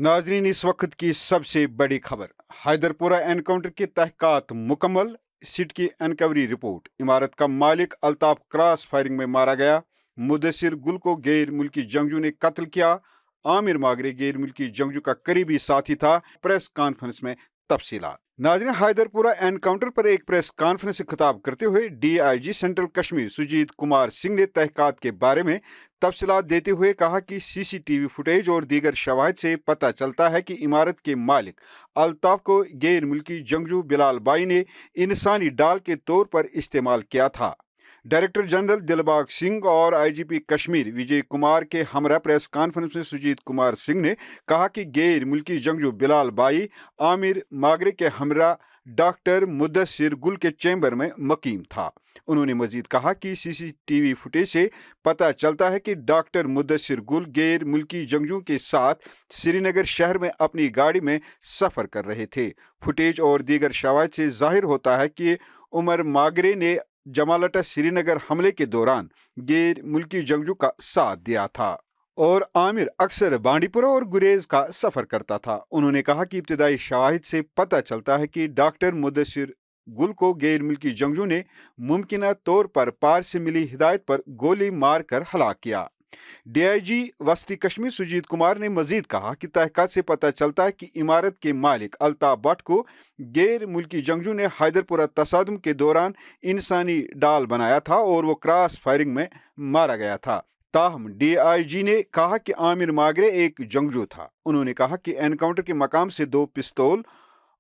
नाजरीन, इस वक्त की सबसे बड़ी खबर। हैदरपुरा एनकाउंटर की तहकीकात मुकम्मल। सिट की इनक्वायरी रिपोर्ट। इमारत का मालिक अल्ताफ क्रॉस फायरिंग में मारा गया। मुदस्सिर गुल को गैर मुल्की जंगजू ने कत्ल किया। आमिर मागरे गैर मुल्की जंगजू का करीबी साथी था। प्रेस कॉन्फ्रेंस में तफसीलात। नाज़रीन, हैदरपुरा एनकाउंटर पर एक प्रेस कॉन्फ्रेंस से खिताब करते हुए डीआईजी सेंट्रल कश्मीर सुजीत कुमार सिंह ने तहकीकात के बारे में तफसीलात देते हुए कहा कि सीसीटीवी फुटेज और दीगर शवाहिद से पता चलता है कि इमारत के मालिक अल्ताफ को गैर मुल्की जंगजू बिलाल बाई ने इंसानी डाल के तौर पर इस्तेमाल किया था। डायरेक्टर जनरल दिलबाग सिंह और आईजीपी कश्मीर विजय कुमार के हमरा प्रेस कॉन्फ्रेंस में सुजीत कुमार सिंह ने कहा कि गैर मुल्की जंगजू बिलाल बाई आमिर मागरे के हमरा डॉक्टर मुदस्सिर गुल के चैम्बर में मकीम था। उन्होंने मजीद कहा कि सीसीटीवी फुटेज से पता चलता है कि डॉक्टर मुदस्सिर गुल गैर मुल्की जंगजू के साथ श्रीनगर शहर में अपनी गाड़ी में सफ़र कर रहे थे। फुटेज और दीगर शवाहिद से जाहिर होता है कि उमर मागरे ने जमालटा श्रीनगर हमले के दौरान गैर मुल्की जंगजू का साथ दिया था और आमिर अक्सर बांडीपुरा और गुरेज का सफर करता था। उन्होंने कहा कि इब्तदाई शवाहिद से पता चलता है कि डॉक्टर मुदस्सिर गुल को गैर मुल्की जंगजू ने मुमकिन तौर पर पार से मिली हिदायत पर गोली मारकर हलाक किया। डीआईजी वस्ती कश्मीर सुजीत कुमार ने मजीद कहा कि तहकीकात से पता चलता है कि इमारत के मालिक अल्ताफ भट्ट को गैर मुल्की जंगजू ने हैदरपुरा तसादुम के दौरान इंसानी डाल बनाया था और वो क्रॉस फायरिंग में मारा गया था। ताहम डीआईजी ने कहा कि आमिर मागरे एक जंगजू था। उन्होंने कहा कि एनकाउंटर के मकाम से 2 पिस्तौल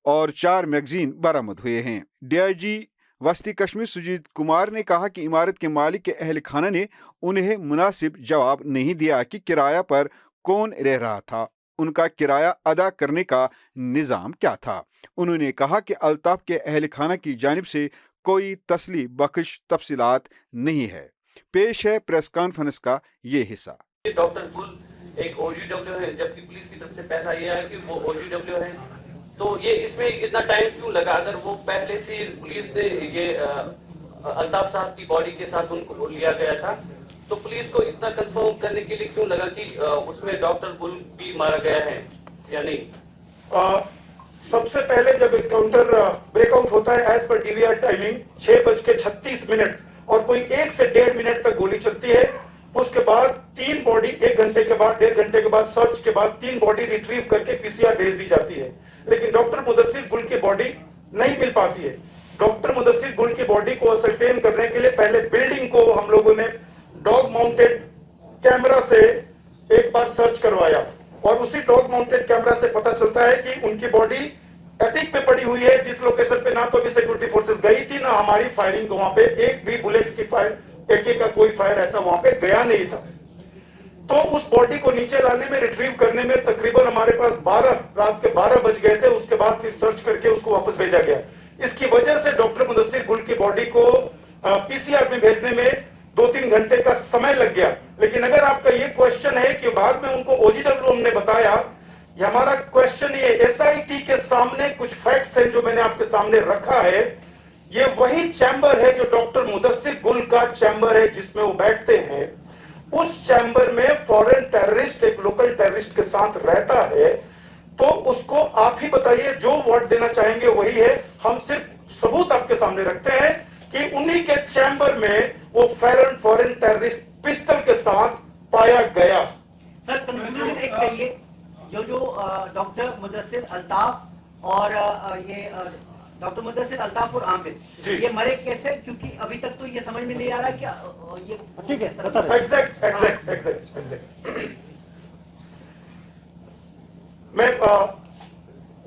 और 4 मैगजीन बरामद हुए हैं। डीआईजी वस्ती कश्मीर सुजीत कुमार ने कहा कि इमारत के मालिक के अहल खाना ने उन्हें मुनासिब जवाब नहीं दिया कि किराया पर कौन रह रहा था, उनका किराया अदा करने का निज़ाम क्या था। उन्होंने कहा कि अल्ताफ के अहल खाना की जानिब से कोई तसली बख्श तफसीलात नहीं है। पेश है प्रेस कॉन्फ्रेंस का ये हिस्सा। डॉक्टर गुल एक ओजीडब्ल्यू है, जबकि पुलिस की तरफ से पैसा यह है कि वो ओजीडब्ल्यू है, तो ये इसमें इतना टाइम क्यों लगा? अगर वो पहले से पुलिस ने ये अल्ताफ साहब की बॉडी के साथ उनको लिया गया था, तो पुलिस को इतना कंफर्म करने के लिए क्यों लगा कि उसमें डॉक्टर गुल भी मारा गया है या नहीं? सबसे पहले जब एनकाउंटर ब्रेकआउट होता है एज पर डीवीआर टाइमिंग 6:36 और कोई 1 से 1.5 मिनट तक गोली चलती है। उसके बाद 3 बॉडी 1 घंटे के बाद 1.5 घंटे के बाद सर्च के बाद 3 बॉडी रिट्रीव करके पीसीआर भेज दी जाती है, लेकिन डॉक्टर मुदस्सिर गुल की बॉडी नहीं मिल पाती है। डॉक्टर मुदस्सिर गुल की बॉडी को असरटेन करने के लिए पहले बिल्डिंग को हम लोगों ने डॉग माउंटेड कैमरा से एक बार सर्च करवाया और उसी डॉग माउंटेड कैमरा से पता चलता है कि उनकी बॉडी एटिक पे पड़ी हुई है, जिस लोकेशन पे ना तो भी सिक्योरिटी फोर्सेस गई थी ना हमारी फायरिंग, तो वहां पे एक भी बुलेट की फायर एके का कोई फायर ऐसा वहां पे गया नहीं था। तो उस बॉडी को नीचे लाने में रिट्रीव करने में तकरीबन हमारे पास रात के 12 बज गए थे। उसके बाद फिर सर्च करके उसको वापस भेजा गया। इसकी वजह से डॉक्टर मुदस्सिर गुल की बॉडी को पीसीआर में भेजने में 2-3 घंटे का समय लग गया। लेकिन अगर आपका ये क्वेश्चन है कि बाद में उनको ओजीडब्ल्यू हमने बताया, ये हमारा क्वेश्चन ये एसआईटी के सामने कुछ फैक्ट्स हैं जो मैंने आपके सामने रखा है। ये वही चैम्बर है जो डॉक्टर मुदस्सिर गुल का चैम्बर है जिसमें वो बैठते हैं। उस चैम्बर में फॉरेन टेररिस्ट एक लोकल टेररिस्ट के साथ रहता है। तो उसको आप ही बताइए, जो वर्ड देना चाहेंगे वही है। हम सिर्फ सबूत आपके सामने रखते हैं कि उन्हीं के चैम्बर में वो फॉरेन टेररिस्ट पिस्टल के साथ पाया गया। सर, कंक्लूजन एक चाहिए। जो डॉक्टर मुदस्सिर अल्ताफ और ये डॉक्टर मुदस्सिर अल्ताफ और आमिर ये मरे कैसे? क्योंकि अभी तक तो ये समझ में नहीं आ रहा कि ये ठीक है। एग्जैक्ट मैं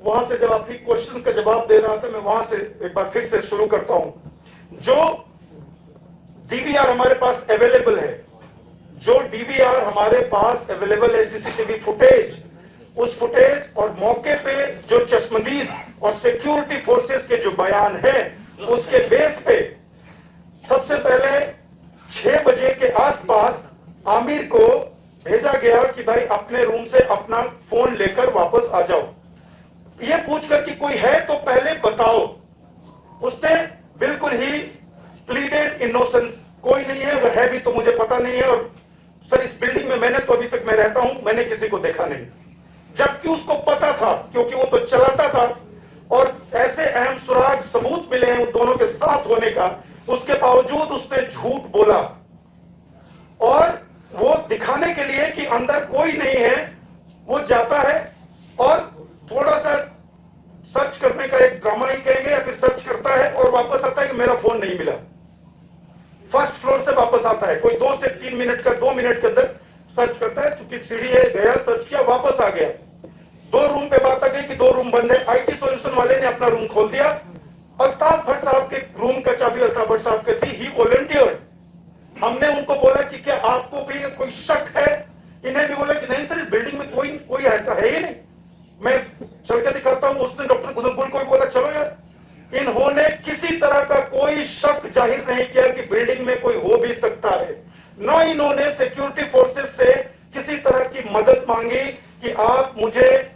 वहां से जब आपकी क्वेश्चन का जवाब दे रहा था, मैं वहां से एक बार फिर से शुरू करता हूं। जो डीवीआर हमारे पास अवेलेबल है, सीसीटीवी फुटेज, उस फुटेज और मौके पे जो चश्मदीद और सिक्योरिटी फोर्सेस के जो बयान है, उसके बेस पे सबसे पहले 6 बजे के आसपास आमिर को भेजा गया कि भाई अपने रूम से अपना फोन लेकर वापस आ जाओ। ये पूछकर कि कोई है तो पहले बताओ। उसने बिल्कुल ही प्लीडेड इनोसेंस, कोई नहीं है, वो है भी तो मुझे पता नहीं है, और सर इस बिल्डिंग में मैंने तो अभी तक मैं रहता हूं, मैंने किसी को देखा नहीं। जबकि उसको पता था, क्योंकि वो तो चलाता था और ऐसे अहम सुराग सबूत मिले हैं उन दोनों के साथ होने का, उसके बावजूद उसने झूठ बोला और वो दिखाने के लिए कि अंदर कोई नहीं है वो जाता है और थोड़ा सा सर्च करने का, एक ड्रामा ही कहेंगे, या फिर सर्च करता है और वापस आता है कि मेरा फोन नहीं मिला। फर्स्ट फ्लोर से वापस आता है, कोई 2 से 3 मिनट का, 2 मिनट के अंदर सर्च करता है, चूंकि सीढ़ी है, गया, सर्च किया, वापस आ गया। 2 रूम पे बात आ गई कि 2 रूम बंद है। आईटी सॉल्यूशन वाले ने अपना रूम खोल दिया। अल्ताफ भट्ट साहब के रूम का चाबी अल्ताफ भट्ट साहब के थी। ही वॉलंटियर्ड। हमने उनको बोला कि क्या आपको भी कोई शक है? इन्हें भी बोला कि नहीं सर, इस बिल्डिंग में कोई ऐसा है ही नहीं, मैं चल के दिखाता हूं। उसने डॉक्टर गुल को बोला चलो यार। इन्होंने किसी तरह का कोई शक जाहिर नहीं किया कि बिल्डिंग में कोई हो भी सकता है। न इन्होंने सिक्योरिटी फोर्सेस से किसी तरह की मदद मांगी कि आप मुझे,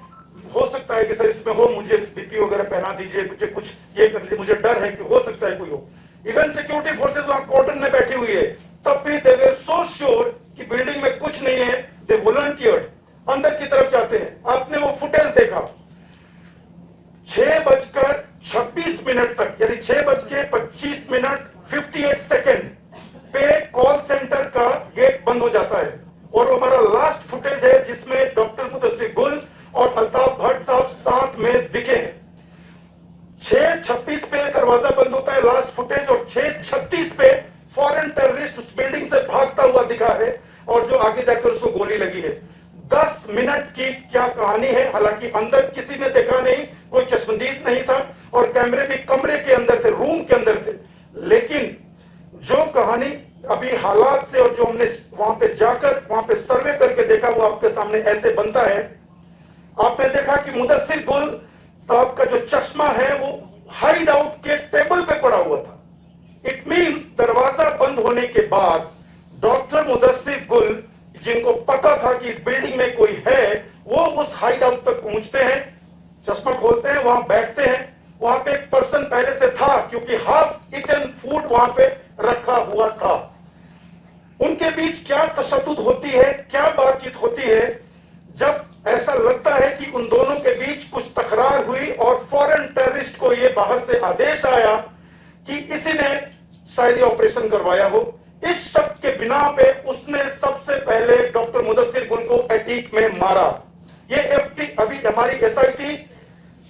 हो सकता है कि सर इसमें हो, मुझे पीपी वगैरह पहना दीजिए, मुझे कुछ ये कर लीजिए, मुझे डर है कि हो सकता है कोई हो। इवन सिक्योरिटी फोर्सेस वहां कॉर्डन में बैठी हुई है, तब भी दे वर सो श्योर कि बिल्डिंग में कुछ नहीं है। दे वॉलंटियर्ड, अंदर की तरफ जाते हैं। आपने वो फुटेज देखा, 6:26 तक, यानी 6:25 पे कॉल सेंटर का गेट बंद हो जाता है। और वो हमारा लास्ट फुटेज है जिसमें डॉक्टर मुदस्सिर गुल और अल्ताफ भट्ट साहब साथ में दिखे हैं। 6:26 पे दरवाजा बंद होता है, लास्ट फुटेज, और 6:36 पे फॉरेन टेररिस्ट उस बिल्डिंग से भागता हुआ दिखा है और जो आगे जाकर उसको गोली लगी है। 10 मिनट की क्या कहानी है। हालांकि अंदर किसी ने देखा नहीं, कोई चश्मदीद नहीं था और कैमरे भी कमरे के अंदर थे, रूम के अंदर थे। लेकिन जो कहानी अभी हालात से और जो हमने वहां पे जाकर वहां पे सर्वे करके देखा, वो आपके सामने ऐसे बनता है। आपने देखा कि मुदस्सिर गुल साहब का जो चश्मा है वो हाइड आउट के टेबल पे पड़ा हुआ था। इट मींस दरवाजा बंद होने के बाद डॉक्टर मुदस्सिर गुल, जिनको पता था कि इस बिल्डिंग में कोई है, वो उस हाइड आउट तक पहुंचते हैं, चश्मा खोलते हैं, वहां बैठते हैं। वहां पे एक पर्सन पहले से था, क्योंकि हाफ इटन फूड वहां पे रखा हुआ था। उनके बीच क्या तशद्दुद होती है, क्या बातचीत होती है, जब ऐसा लगता है कि उन दोनों के बीच कुछ तकरार हुई और फॉरेन टेररिस्ट को यह बाहर से आदेश आया कि इसी ने शायद ये ऑपरेशन करवाया हो। इस शक के बिना पे उसने सबसे पहले डॉक्टर मुदस्सिर गुल को एटीक में मारा। ये एफटी, अभी हमारी एसआईटी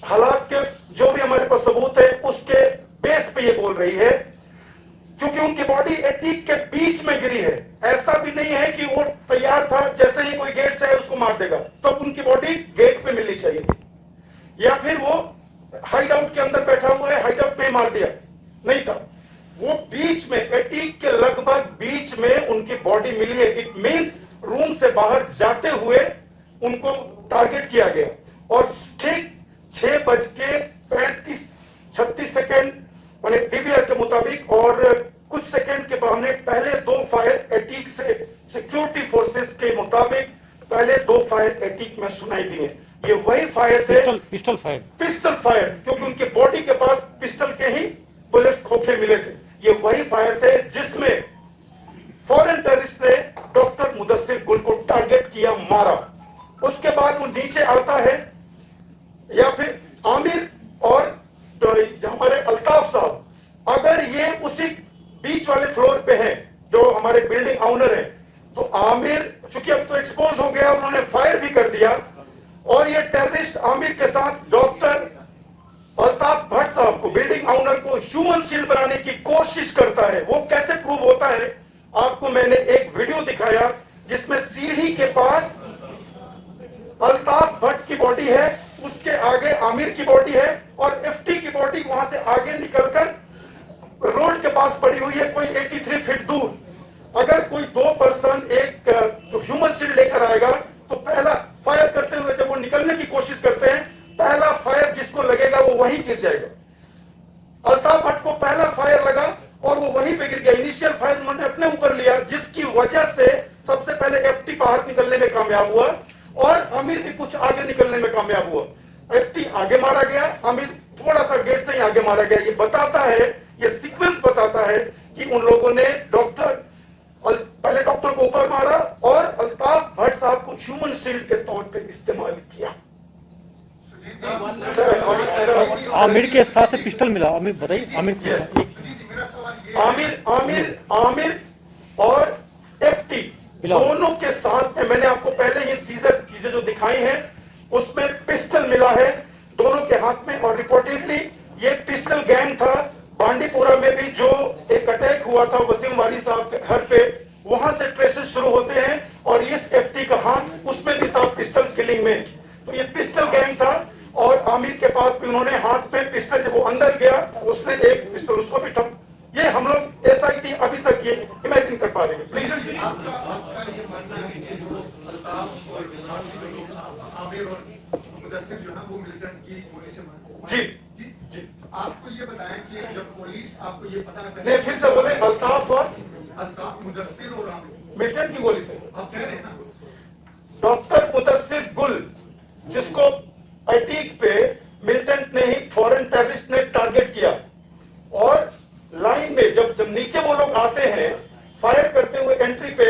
हालात के जो भी हमारे पास सबूत है उसके बेस पे ये बोल रही है, क्योंकि उनकी बॉडी एटीक के बीच में गिरी है। ऐसा भी नहीं है कि वो तैयार था, जैसे ही कोई गेट से है उसको मार देगा, तो उनकी बॉडी गेट पे मिलनी चाहिए थी, या फिर वो हाइड आउट के अंदर बैठा हुआ है, हाइड आउट पे मार दिया, नहीं था। वो बीच में, एटीक के लगभग बीच में उनकी बॉडी मिली है। इट मींस रूम से बाहर जाते हुए उनको टारगेट किया गया। और ठीक 6:36 माने डीवीआर के मुताबिक और कुछ सेकंड के बाद पहले 2 फायर एटीक से, सिक्योरिटी फोर्सेस के मुताबिक पहले 2 फायर एटीक में सुनाई दिए। ये वही फायर थे, पिस्टल फायर, क्योंकि उनके बॉडी के पास पिस्टल के ही बुलेट खोखे मिले थे। ये वही फायर थे जिसमें फॉरेन टेररिस्ट ने डॉक्टर मुदस्सिर गुल को टारगेट किया, मारा। उसके बाद वो नीचे आता है, या फिर आमिर और हमारे अल्ताफ साहब, अगर ये उसी बीच वाले फ्लोर पे हैं जो हमारे बिल्डिंग ऑनर है, तो आमिर चूंकि अब तो एक्सपोज हो गया, उन्होंने फायर भी कर दिया, और ये टेररिस्ट आमिर के साथ डॉक्टर अल्ताफ भट्ट साहब को, बिल्डिंग ऑनर को ह्यूमन शील्ड बनाने की कोशिश करता है। वो कैसे प्रूव होता है? आपको मैंने एक वीडियो दिखाया जिसमें सीढ़ी के पास अल्ताफ भट्ट की बॉडी है, उसके आगे आमिर की बॉडी है, और एफटी की बॉडी वहां से आगे निकलकर रोड के पास पड़ी हुई है, कोई 83 फीट दूर। अगर कोई 2 पर्सन एक ह्यूमन शील्ड लेकर आएगा, तो पहला फायर करते हुए जब वो निकलने की कोशिश करते हैं, पहला फायर जिसको लगेगा वो वहीं गिर जाएगा। अल्ताफ भट्ट को पहला फायर लगा और वो वहीं पे गिर गया। इनिशियल फायर उन्होंने अपने ऊपर लिया, जिसकी वजह से सबसे पहले एफटी बाहर निकलने में कामयाब हुआ और आमिर भी कुछ आगे निकलने में कामयाब हुआ। एफटी आगे मारा गया, आमिर थोड़ा सा गेट से ही आगे मारा गया। ये बताता है, ये सीक्वेंस बताता है कि उन लोगों ने पहले डॉक्टर को ऊपर मारा और अल्ताफ भट्ट साहब को ह्यूमन शील्ड के तौर पे इस्तेमाल किया। आमिर के साथ पिस्टल मिला। आमिर बताइए, आमिर आमिर और एफटी दोनों के साथ में मैंने आपको पहले ये चीजें जो दिखाई हैं उसमें पिस्टल मिला है दोनों के हाथ में। और रिपोर्टेडली ये पिस्टल गैंग था बांडीपुरा में भी जो एक अटैक हुआ था वसीम वाली साहब के घर पे, वहां से ट्रेसेस शुरू होते हैं और इस एफटी का हाथ उसमें भी था पिस्टल किलिंग में। तो ये पिस्टल गैंग था और आमिर के पास भी उन्होंने हाथ में पिस्टल, जब वो अंदर गया उसने एक पिस्टल उसको भी ठप। ये हम लोग एसआईटी अभी तक ये इमेजिन कर पा रहे हैं। प्लीज आपका ये मानना है कि जो अल्ताफ और आमिर और मुदस्सिर जो है वो मिलिटेंट की गोली से मारे? जी। आपको ये बताएं कि जब पुलिस आपको ये पता नहीं, फिर से बोले, अल्ताफ मुदस्सिर और आमिर मिलिटेंट की गोली से आप कह रहे हैं ना? डॉक्टर मुदस्सिर गुल जिसको अटीक पे मिलिटेंट ने ही फॉरेन टेररिस्ट ने टारगेट किया और लाइन में जब नीचे वो लोग आते हैं फायर करते हुए एंट्री पे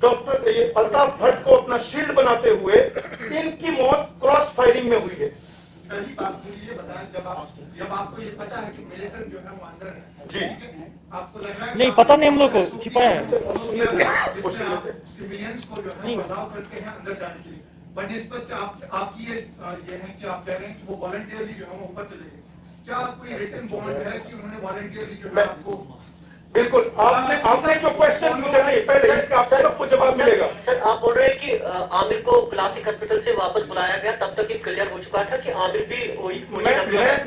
डॉक्टर अल्ताफ भट्ट को अपना शील्ड बनाते हुए इनकी मौत क्रॉस फायरिंग में हुई है। पहली बात मुझे ये बताएं, जब आपको ये पता है कि मिलिटेंट जो है वो अंदर है, जी, आपको लग रहा है नहीं पता नहीं, हम लोग को छिपाया है। जिसमें आप सिविलियंस को जो है अलाउ करते हैं अंदर जाने के लिए, बनिस्बत आपकी ये है कि आप कह रहे हैं कि वो वॉलंटियरली जो है वो ऊपर चले गए। क्या आपको ये रिटन बॉन्ड है कि उन्होंने वॉलंटियरली जो है आपको? बिल्कुल, आपने जो क्वेश्चन पूछा नहीं पहले इसका आपको सबको जवाब मिलेगा। सर आप बोल रहे हैं कि आमिर को क्लासिक हॉस्पिटल से वापस बुलाया गया, तब तक ये क्लियर हो चुका था कि आमिर भी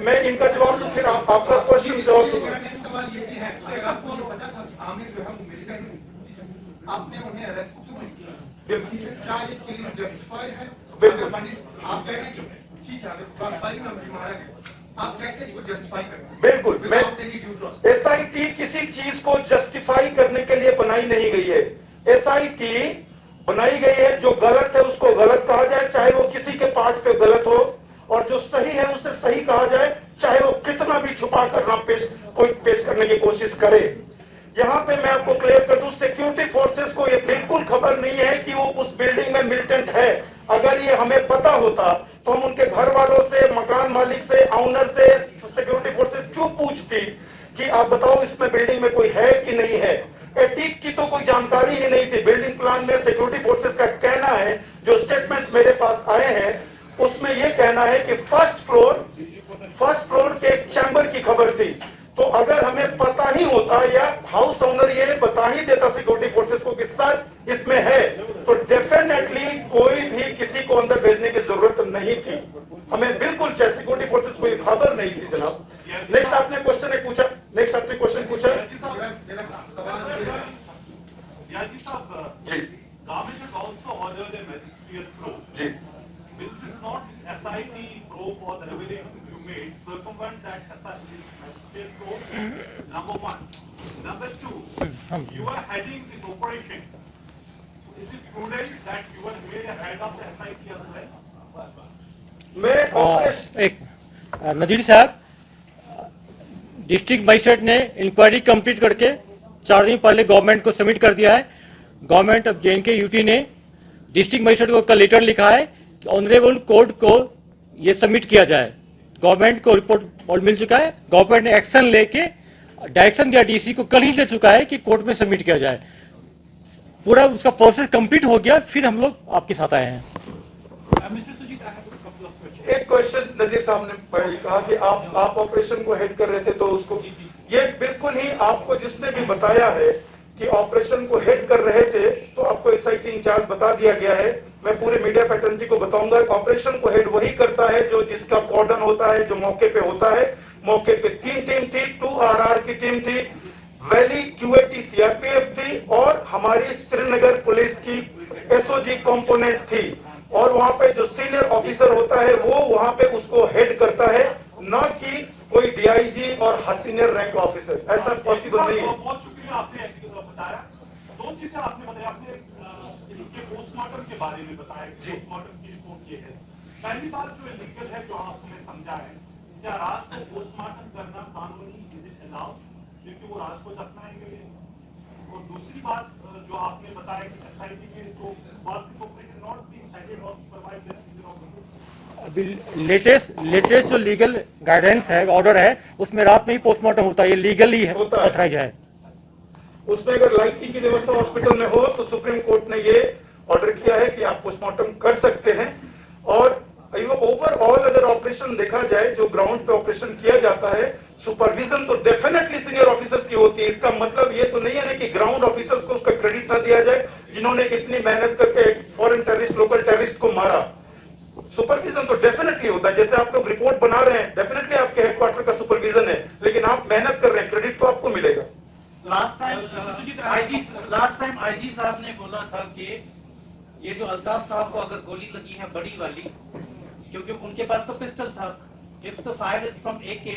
मैं इनका जवाब दूं फिर आपका क्वेश्चन जवाब दूंगा। मेरा सवाल ये भी है, अगर आपको ये पता था कि आमिर जो है वो मिलिटेंट है, आपने उन्हें अरेस्ट क्यों नहीं किया? क्या ये किलिंग जस्टिफाई है? बिल्कुल। आप कह रहे हैं कि ठीक है, अगर क्रॉस फायरिंग में मारा गया, आप कैसे इसको जस्टिफाई करेंगे? बिल्कुल, मैं एसआईटी किसी चीज को जस्टिफाई करने के लिए बनाई नहीं गई है। एसआईटी बनाई गई है जो गलत है उसको गलत कहा जाए, चाहे वो किसी के पार्ट पे गलत हो, और जो सही है उसे सही कहा जाए, चाहे वो कितना भी छुपा करना कोई पेश करने की कोशिश करे। यहाँ पे मैं आपको क्लियर कर दूं, सिक्योरिटी फोर्सेस को ये बिल्कुल खबर नहीं है कि वो उस बिल्डिंग में मिलिटेंट है। अगर ये हमें पता होता तो हम उनके घर वालों से, मकान मालिक से, ऑनर से, सिक्योरिटी फोर्सेस क्यों पूछती कि आप बताओ इसमें बिल्डिंग में कोई है कि नहीं है। एटीक की तो कोई जानकारी ही नहीं थी। बिल्डिंग प्लान में सिक्योरिटी फोर्सेस का कहना है, जो स्टेटमेंट्स मेरे पास आए हैं उसमें यह कहना है कि फर्स्ट फ्लोर के एक चैम्बर की खबर थी। तो अगर हमें पता ही होता या हाउस ओनर ये बता ही देता सिक्योरिटी फोर्सेस को कि सर इसमें है, तो डेफिनेटली कोई भी किसी को अंदर भेजने की जरूरत नहीं थी। हमें बिल्कुल सिक्योरिटी फोर्सेस को खबर नहीं थी जनाब। नेक्स्ट आपने क्वेश्चन पूछा, नेक्स्ट आपने क्वेश्चन पूछा जी जी। Will this not, this SIT probe or the revelations you made circumvent that SIT probe? Number one. Number two, you are heading this operation. Is it prudent that you were made a head of the SIT as well? मैं operation एक नजीर साहब, district magistrate ने inquiry complete करके 4 दिन पहले government को submit कर दिया है। गवर्नमेंट ऑफ JNK यूटी ने डिस्ट्रिक्ट मजिस्ट्रेट को कल लेटर लिखा है कि ऑनरेबल कोर्ट को ये सबमिट किया जाए। गवर्नमेंट को रिपोर्ट मिल चुका है, गवर्नमेंट ने एक्शन लेके डायरेक्शन दिया डीसी को, कल ही दे चुका है कि कोर्ट में सबमिट किया जाए। पूरा उसका प्रोसेस कंप्लीट हो गया, फिर हम लोग आपके साथ आए हैं। एक क्वेश्चन नजीर साहब ने कहा कि आप ऑपरेशन को हेड कर रहे थे, तो उसको ये बिल्कुल ही आपको जिसने भी बताया है कि ऑपरेशन को हेड कर रहे थे, तो आपको एसआईटी इंचार्ज बता दिया गया है। मैं पूरे मीडिया फैटर्निटी को बताऊंगा, ऑपरेशन को हेड वही करता है जो जिसका कॉर्डन होता है, जो मौके पे होता है। मौके पे 3 टीम थी, 2RR की टीम थी, वैली QAT CRPF थी और हमारी श्रीनगर पुलिस की SOG कंपोनेंट थी। और वहां पे जो सीनियर ऑफिसर होता है वो वहां पे उसको हेड करता है, न कि कोई DIG और सीनियर रैंक ऑफिसर। ऐसा पॉसिबल नहीं है। बहुत शुक्रिया, आपने बताया। 2 चीजें आपने बताया। आपने इसके पोस्टमार्टम के बारे में बताया, पोस्टमार्टम की रिपोर्ट ये है। पहली बात जो लीगल है, जो आपने समझा है, क्या राज को पोस्टमार्टम करना कानूनी इज इट अलाउड, क्योंकि वो राज को दफनाएंगे। और दूसरी बात जो आपने बताया कि SIT में तो ऑपरेशन नॉट बीइंग हेडेड और सुपरवाइज्ड बाय सीनियर ऑफिसर्स, अभी लेटेस्ट जो लीगल गाइडेंस है, ऑर्डर है, उसमें रात में ही पोस्टमार्टम होता है, ये लीगली है, होता है। ऑथराइज है। उसमें अगर लाइकी की व्यवस्था हॉस्पिटल में हो तो सुप्रीम कोर्ट ने ये ऑर्डर किया है कि आप पोस्टमार्टम कर सकते हैं। और ओवरऑल अगर ऑपरेशन देखा जाए, जो ग्राउंड पे ऑपरेशन किया जाता है, सुपरविजन तो डेफिनेटली सीनियर ऑफिसर्स की होती है। इसका मतलब ये तो नहीं है ना कि ग्राउंड ऑफिसर्स को उसका क्रेडिट ना दिया जाए, जिन्होंने इतनी मेहनत करके एक फॉरेन टेररिस्ट, लोकल टेररिस्ट को मारा। सुपरविजन तो डेफिनेटली होता है। जैसे आप लोग रिपोर्ट बना रहे हैं, डेफिनेटली आपके हेडक्वार्टर का सुपरविजन है, लेकिन आप मेहनत कर रहे हैं, क्रेडिट तो आपको मिलेगा। लास्ट टाइम आईजी साहब ने बोला था कि ये जो अल्ताफ साहब को अगर गोली लगी है बड़ी वाली, क्योंकि उनके पास तो पिस्टल था, if the fire is from AK,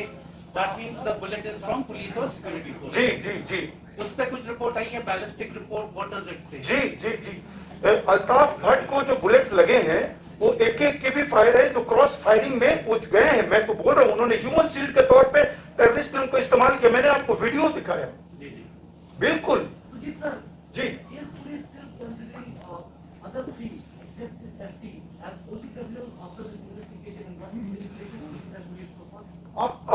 that means the bullet is from police और सिक्योरिटी फोर्स। जी जी जी, उस पे कुछ रिपोर्ट आई है, ballistic report, what does it से? जी जी जी, अल्ताफ भट्ट को जो बुलेट्स लगे हैं वो AK के भी फायर है, जो क्रॉस फायरिंग में वो गए हैं। मैं तो बोल रहा हूँ, उन्होंने ह्यूमन शील्ड के तौर पे टेररिस्ट ने उनको इस्तेमाल किया। मैंने आपको वीडियो दिखाया। जी जी बिल्कुल Sujit sir, ji. is police still considering other three except this FT as OCW after this investigation and what manipulation police has made so far?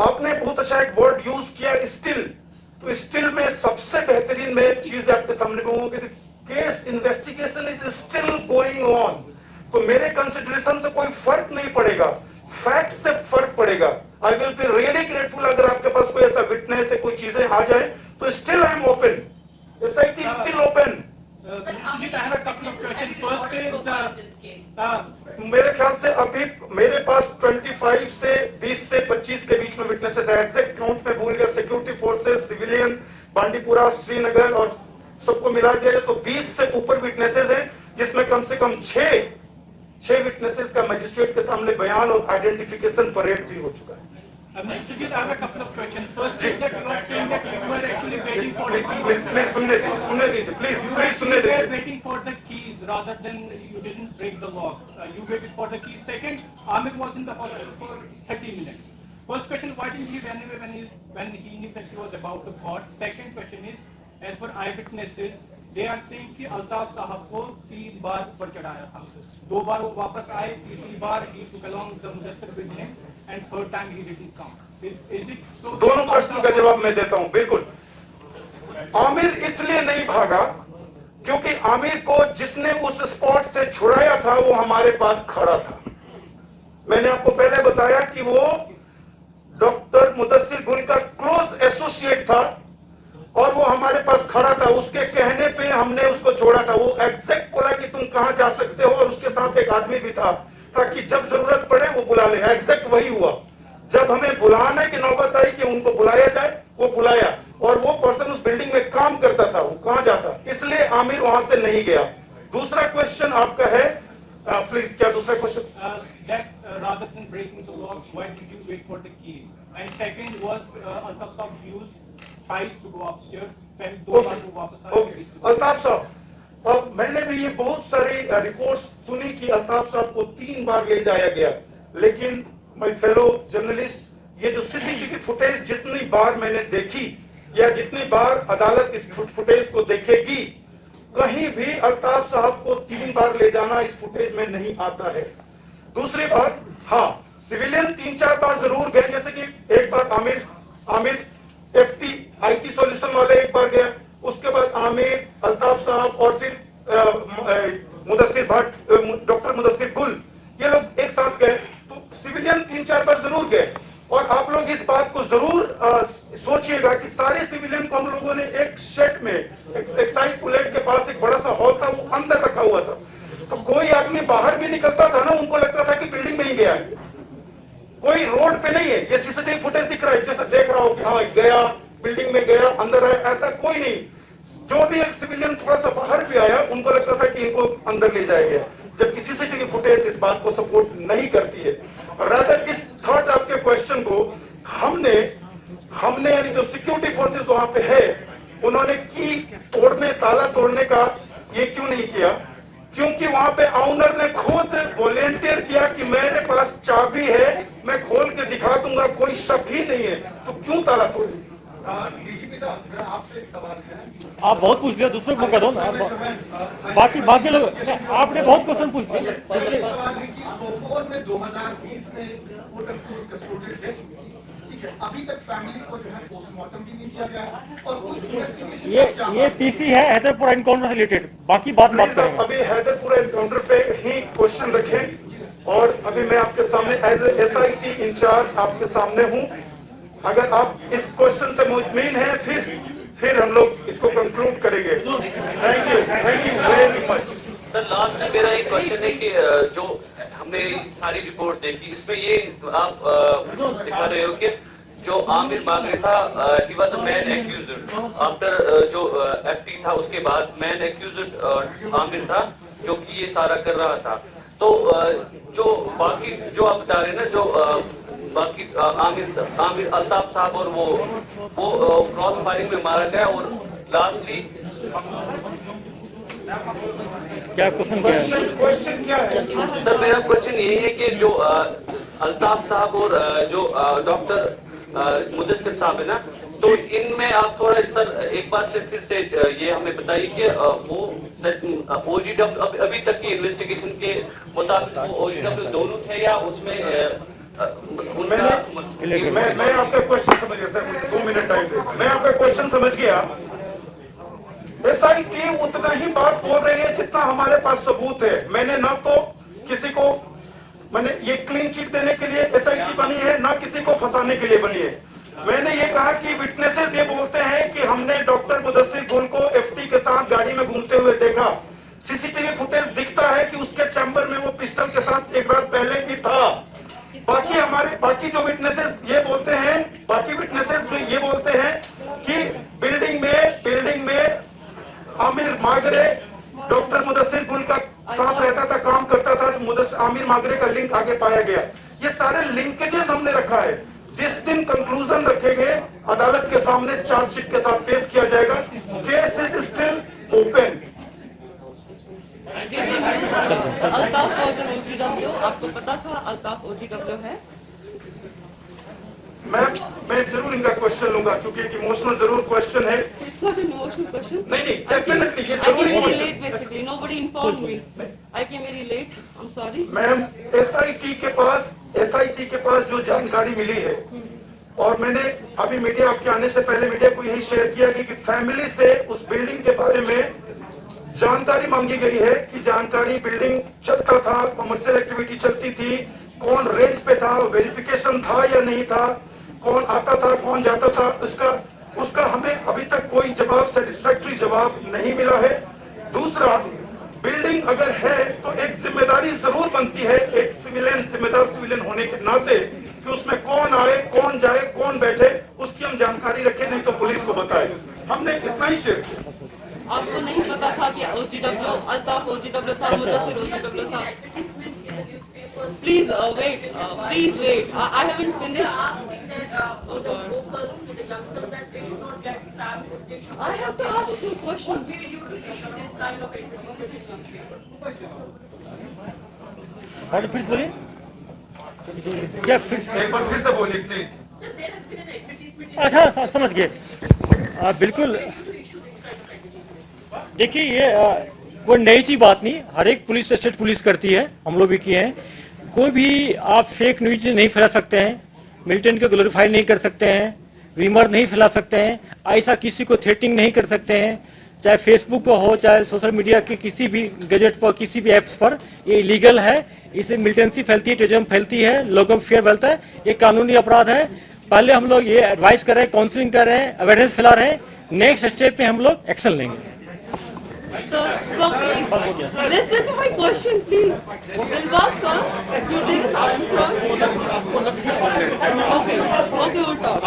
आपने बहुत अच्छा एक वर्ड यूज किया, स्टिल। तो स्टिल में सबसे बेहतरीन मैं चीज आपके सामने कहूंगा कि case investigation is still going on. तो मेरे कंसिडरेशन से कोई फर्क नहीं पड़ेगा, फैक्ट से फर्क पड़ेगा। I will be really grateful अगर आपके पास कोई ऐसा विटनेस है, कोई चीजें आ जाए, तो still I am open, SIT is still open। Sujit, I have a couple of questions. First is मेरे ख्याल से अभी मेरे पास 25 से 20 से 25 के बीच में विटनेसेस है। एग्जैक्ट काउंट में भूल गया, security forces, civilian, Bandipora, Srinagar और सबको मिला दिया जाए तो 20 से ऊपर विटनेसेस हैं, जिसमें कम से कम 6 विटनेसेस का मजिस्ट्रेट के सामने बयान और आइडेंटिफिकेशन परेड भी हो चुका है। Sujit, I have a couple of questions. First is that you are saying that you were actually waiting for the please सुनने दीजिए, प्लीज सुनने You were दीजिए। waiting for the keys rather than you didn't break the lock. You waited for the keys. Second, Amir was in the hospital for 30 minutes. First question, why didn't he run away when he knew that he was about to board? Second question is, as per eyewitnesses, they are saying कि अल्ताफ साहब को 3 बार ऊपर चढ़ाया था। 2 बार वो वापस आए, तीसरी बार he took along the Mudassir with him, and third time he didn't come. Is it so? दोनों प्रश्नों का जवाब मैं देता हूं। बिल्कुल, आमिर इसलिए नहीं भागा क्योंकि आमिर को जिसने उस स्पॉट से छुड़ाया था वो हमारे पास खड़ा था। मैंने आपको पहले बताया कि वो डॉक्टर मुदस्सिर गुल का क्लोज एसोसिएट था और वो हमारे पास खड़ा था। उसके कहने पे हमने उसको छोड़ा था। वो एग्जैक्ट बोला कि तुम कहां जा सकते हो, और उसके साथ एक आदमी भी था ताकि जब जरूरत पड़े वो बुला ले। एग्जैक्ट वही हुआ। जब हमें बुलाने की नौबत आई कि उनको बुलाया जाए, वो बुलाया, और वो पर्सन उस बिल्डिंग में काम करता था, वो कहां जाता, इसलिए आमिर वहां से नहीं गया। दूसरा क्वेश्चन आपका है, प्लीज, क्या दूसरा question? Rather than breaking the lock, why did you wait for the keys? And second was Altaf Saab used tries to go upstairs. पहले 2 बार वो वापस आए। अल्ताफ साहब, अब मैंने भी ये बहुत सारी रिपोर्ट्स सुनी कि अल्ताफ साहब को 3 बार ले जाया गया, लेकिन माय फेलो जर्नलिस्ट, ये जो सीसीटीवी फुटेज जितनी बार मैंने देखी या जितनी बार अदालत इस फुटेज को देखेगी, कहीं भी अल्ताफ साहब को 3 बार ले जाना इस फुटेज में नहीं आता है। दूसरी बात, हाँ, सिविलियन 3-4 बार जरूर गए, जैसे कि एक बार आमिर FT IT सॉल्यूशन वाले एक बार गया, उसके बाद आमिर, अल्ताफ साहब और फिर मुदस्सिर भट्ट, डॉक्टर मुदस्सिर गुल, ये लोग एक साथ गए। तो सिविलियन 3-4 बार जरूर गए। और आप लोग इस बात को जरूर सोचिएगा कि सारे सिविलियन को हम लोगों ने एक शेड में, एक्साइड बुलेट के पास एक बड़ा सा हॉल था, वो अंदर रखा हुआ था। तो कोई आदमी बाहर भी निकलता था ना, उनको लगता था कि बिल्डिंग में ही गया है, कोई रोड पे नहीं है। ये सीसीटीवी फुटेज दिख रहा है, जैसे देख रहा हो कि हाँ गया, बिल्डिंग में गया, अंदर आया, ऐसा कोई नहीं। जो भी एक सिविलियन थोड़ा सा बाहर भी आया, उनको लगता था कि इनको अंदर ले जाया गया, जबकि सीसीटीवी फुटेज इस बात को सपोर्ट नहीं करती है। रादर इस थर्ड आपके क्वेश्चन को हमने यानी जो सिक्योरिटी फोर्सेस वहां पे है, उन्होंने की तोड़ने, ताला तोड़ने का ये क्यों नहीं किया? क्योंकि वहां पे ऑनर ने खुद वॉलेंटियर किया कि मेरे पास चाबी है, मैं खोल के दिखा दूंगा, कोई शक ही नहीं है, तो क्यों ताला तोड़े? डीजीपी साहब, मेरा आपसे एक सवाल है। आप बहुत पूछ लिया, दूसरे को करो ना, बाकी लोग, आपने बहुत क्वेश्चन पूछ दिया। सवाल है कि सोपोर अक्टूबर में 2020 में court and court custodial death हुई थी, ठीक है, अभी तक फैमिली को जो है पोस्टमार्टम भी नहीं किया गया है और उस इन्वेस्टिगेशन ये पीसी है हैदरपुर एनकाउंटर से रिलेटेड, बाकी बात प्लीज आप करेंगे। अभी हैदरपुर एनकाउंटर पे ही क्वेश्चन रखें और अभी मैं आपके सामने एज SIT इंचार्ज आपके सामने हूं। अगर आप इस क्वेश्चन से मुतमईन हैं फिर हम लोग इसको कंक्लूड करेंगे। Thank you very much. Sir last में मेरा एक क्वेश्चन है कि जो हमने सारी रिपोर्ट देखी इसमें ये आप दिखा रहे हो कि जो आमिर मागरे था he was a man accused after जो FT था उसके बाद मैन एक्यूज्ड आमिर था जो कि ये सारा कर रहा था। तो जो बाकी जो आप बता रहे हैं ना जो बाकी आमिर अल्ताफ साहब और वो क्रॉस फायरिंग में मारा गया और लास्टली क्या क्वेश्चन क्या है? क्वेश्चन क्या है? सर मेरा क्वेश्चन यही है कि जो अल्ताफ साहब और जो डॉक्टर मुदस्सिर साहब है ना, तो इनमें आप थोड़ा सर एक बार से फिर से ये हमें बताइए कि वो OGW अभी तक की इन्वेस्टिगेशन के मुताबिक वो OGW दोनों थे या उसमें मैं आपका क्वेश्चन समझ गया सर, 2 मिनट टाइम दे। मैं आपका क्वेश्चन समझ गया। SIT उतना ही बात बोल रही है जितना हमारे पास सबूत है। मैंने ना तो किसी को मैंने ये क्लीन चिट देने के लिए SIT बनी है, ना किसी को फंसाने के लिए बनी है। मैंने ये कहा कि विटनेसेस ये बोलते हैं कि हमने डॉक्टर मुदस्सिर गुल को FT के साथ गाड़ी में घूमते हुए देखा। CCTV फुटेज दिखता है कि उसके चैम्बर में वो पिस्टल के साथ एक रात पहले भी था। बाकी जो विटनेसेस ये बोलते हैं, ये बोलते हैं कि बिल्डिंग में आमिर मागरे डॉक्टर मुदस्सिर गुल का साथ रहता था, काम करता था, तो आमिर मागरे का लिंक आगे पाया गया। ये सारे लिंकेजेस हमने रखा है। जिस दिन कंक्लूजन रखेंगे अदालत के सामने चार्जशीट के साथ पेश किया जाएगा। Case is still open. Altaf was an OGW, आपको पता था अल्ताफ OGW है? मैं जरूर इनका क्वेश्चन लूंगा क्योंकि एक इमोशनल जरूर क्वेश्चन है। It's not an emotional question. नहीं डेफिनेटली ये I came जरूर very emotional. late basically. Nobody informed me. I came very late. I'm sorry. Ma'am SIT के पास जो जानकारी मिली है और मैंने अभी मीडिया आपके आने से पहले मीडिया को यही शेयर किया कि फैमिली से उस बिल्डिंग के बारे में जानकारी मांगी गई है कि जानकारी बिल्डिंग चलता था, कमर्शियल एक्टिविटी चलती थी, कौन रेंज पे था, वेरिफिकेशन था या नहीं था, कौन आता था कौन जाता था, उसका हमें अभी तक कोई जवाब सेटिस्फैक्टरी जवाब नहीं मिला है। दूसरा, बिल्डिंग अगर है तो एक जिम्मेदारी जरूर बनती है एक जिम्मेदार सिविलियन होने के नाते कि उसमें कौन आए कौन जाए कौन बैठे उसकी हम जानकारी रखें, नहीं तो पुलिस को बताए। हमने इतना ही शेयर किया। आपको नहीं पता था कि OGW अल्ताफ OGW था, मुदस्सिर OGW था? Please wait. Please wait. I haven't finished. I have to ask you questions. और फिर बोलिए क्या फिर एक बार फिर से बोलिए प्लीज। अच्छा समझ गए। बिल्कुल देखिए ये कोई नई चीज बात नहीं, हर एक पुलिस स्टेट पुलिस करती है, हम लोग भी किए हैं। कोई भी आप फेक न्यूज नहीं फैला सकते हैं, मिलिटेंट को ग्लोरीफाई नहीं कर सकते हैं, रीमर नहीं फैला सकते हैं, ऐसा किसी को थ्रेटिंग नहीं कर सकते हैं, चाहे फेसबुक पर हो चाहे सोशल मीडिया के किसी भी गैजेट पर किसी भी ऐप्स पर। ये इलीगल है, इससे मिलिटेंसी फैलती है, टेररिज्म फैलती है, लोगों में फियर फैलता है, ये कानूनी अपराध है। पहले हम लोग ये एडवाइस कर रहे हैं, काउंसलिंग कर रहे हैं, अवेयरनेस फैला रहे हैं, नेक्स्ट स्टेप पे हम लोग एक्शन लेंगे। So please listen to my question, please. Dilbag sir, you didn't answer. Okay, we'll talk.